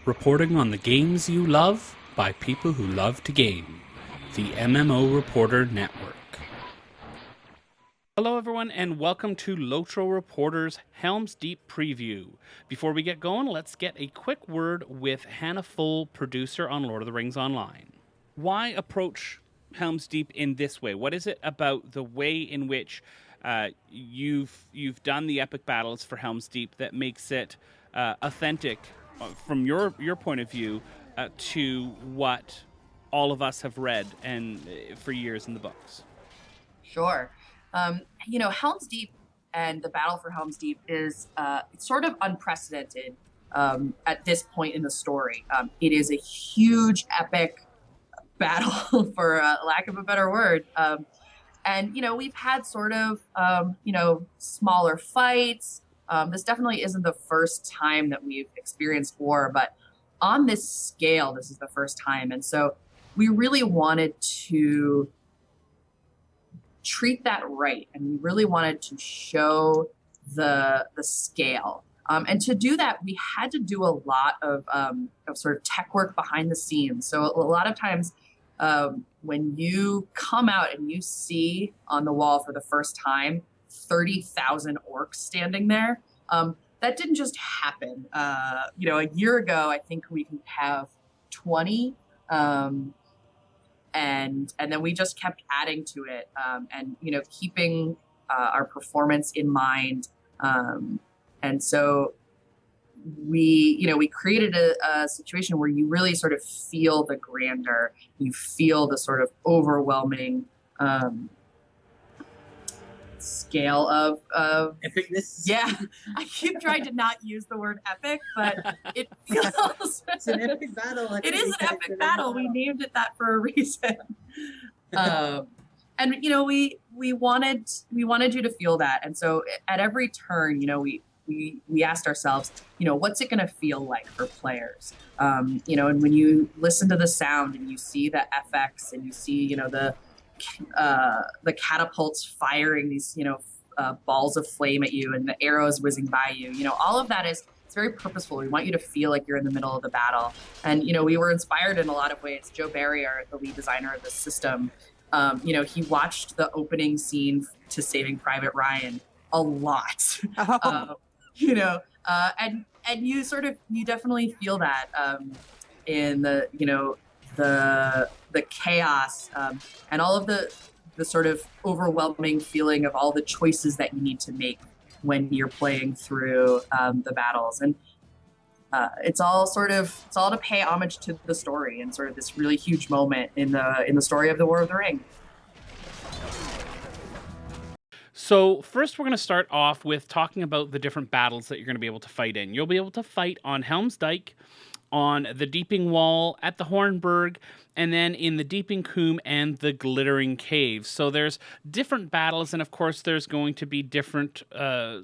Reporting on the games you love by people who love to game. The MMO Reporter Network. Hello everyone and welcome to Lotro Reporter's Helm's Deep Preview. Before we get going, let's get a quick word with Hannah Foel, producer on Lord of the Rings Online. Why approach Helm's Deep in this way? What is it about the way in which you've done the epic battles for Helm's Deep that makes it authentic from your point of view to what all of us have read and for years in the books? Sure. Helm's Deep and the battle for Helm's Deep is sort of unprecedented at this point in the story. It is a huge, epic battle, for lack of a better word. We've had sort of, smaller fights. This definitely isn't the first time that we've experienced war, but on this scale, this is the first time. And so we really wanted to treat that right. And we really wanted to show the scale. And to do that, we had to do a lot of sort of tech work behind the scenes. So a lot of times when you come out and you see on the wall for the first time 30,000 orcs standing there, that didn't just happen. A year ago, I think we could have 20. And then we just kept adding to it, keeping our performance in mind. And so we created a situation where you really sort of feel the grandeur, you feel the sort of overwhelming scale of epicness. Yeah, I keep trying to not use the word epic, but it feels it's an epic battle. It is an epic battle. We named it that for a reason. We wanted you to feel that, and so at every turn, we asked ourselves, what's it going to feel like for players? And when you listen to the sound and you see the FX and you see, the catapults firing these, balls of flame at you and the arrows whizzing by you, all of that it's very purposeful. We want you to feel like you're in the middle of the battle. And, we were inspired in a lot of ways. Joe Barry, the lead designer of the system, he watched the opening scene to Saving Private Ryan a lot. Oh. And you definitely feel that in the chaos and all of the sort of overwhelming feeling of all the choices that you need to make when you're playing through the battles. And it's all to pay homage to the story and sort of this really huge moment in the story of the War of the Ring. So first we're going to start off with talking about the different battles that you're going to be able to fight in. You'll be able to fight on Helm's Dyke, on the Deeping Wall, at the Hornburg, and then in the Deeping Combe and the Glittering Caves. So there's different battles, and of course there's going to be different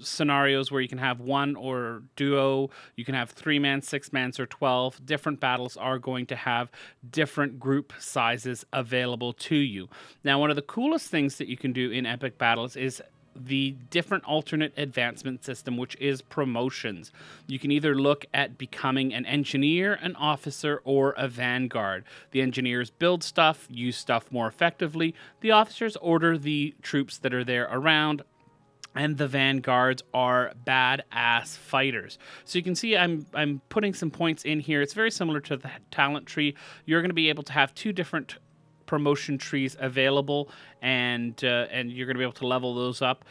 scenarios where you can have one or duo, you can have 3-man, 6-man, or 12. Different battles are going to have different group sizes available to you. Now, one of the coolest things that you can do in epic battles is the different alternate advancement system, which is promotions. You can either look at becoming an engineer, an officer, or a vanguard. The engineers build stuff, use stuff more effectively. The officers order the troops that are there around, and the vanguards are badass fighters. So you can see I'm putting some points in here. It's very similar to the talent tree. You're going to be able to have two different promotion trees available, and you're going to be able to level those up.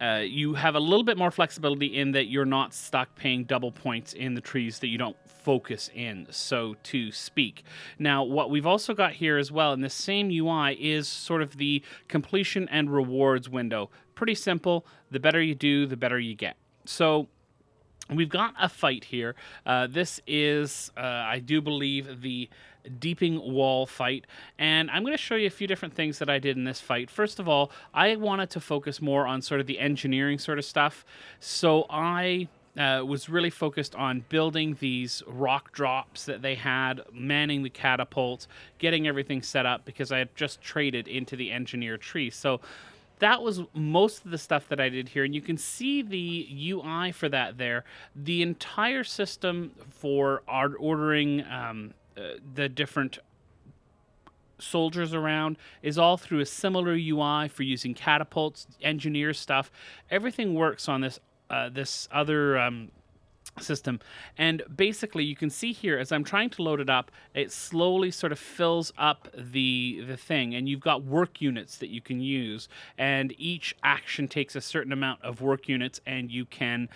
You have a little bit more flexibility in that you're not stuck paying double points in the trees that you don't focus in, so to speak. Now, what we've also got here as well in the same UI is sort of the completion and rewards window. Pretty simple. The better you do, the better you get. So we've got a fight here. This is, I do believe, the Deeping Wall fight, and I'm going to show you a few different things that I did in this fight. First of all, I wanted to focus more on sort of the engineering sort of stuff, so I was really focused on building these rock drops that they had, manning the catapults, getting everything set up, because I had just traded into the engineer tree. So that was most of the stuff that I did here, and you can see the UI for that there. The entire system for ordering the different soldiers around is all through a similar UI for using catapults, engineer stuff. Everything works on this other system, and basically you can see here as I'm trying to load it up, it slowly sort of fills up the thing, and you've got work units that you can use, and each action takes a certain amount of work units, and you can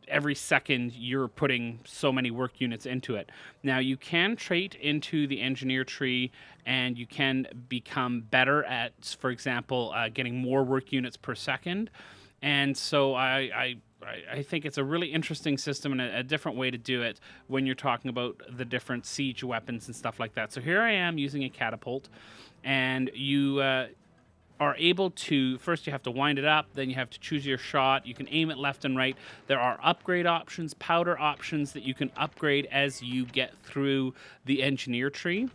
every second you're putting so many work units into it. Now you can trait into the engineer tree, and you can become better at, for example, getting more work units per second. And so I think it's a really interesting system and a different way to do it when you're talking about the different siege weapons and stuff like that. So here I am using a catapult, and you are able to, first you have to wind it up, then you have to choose your shot. You can aim it left and right. There are upgrade options, powder options that you can upgrade as you get through the engineer tree.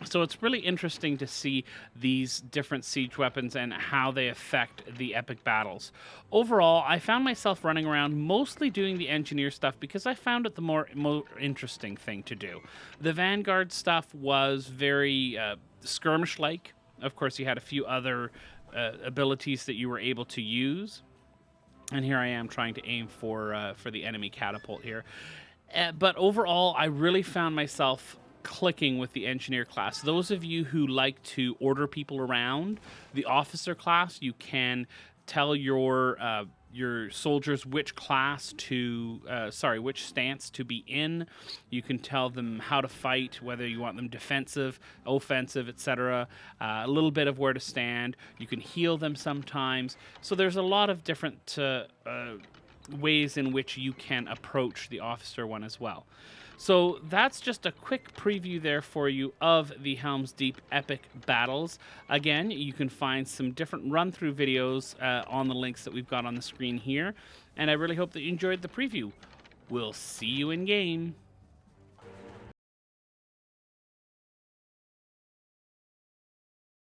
So it's really interesting to see these different siege weapons and how they affect the epic battles. Overall, I found myself running around mostly doing the engineer stuff because I found it the more interesting thing to do. The Vanguard stuff was very skirmish-like. Of course, you had a few other abilities that you were able to use. And here I am trying to aim for the enemy catapult here. But overall, I really found myself clicking with the engineer class. Those of you who like to order people around, the officer class, you can tell your soldiers which class to, which stance to be in. You can tell them how to fight, whether you want them defensive, offensive, etc. A little bit of where to stand. You can heal them sometimes. So there's a lot of different ways in which you can approach the officer one as well. So that's just a quick preview there for you of the Helm's Deep epic battles. Again, you can find some different run-through videos on the links that we've got on the screen here. And I really hope that you enjoyed the preview. We'll see you in game.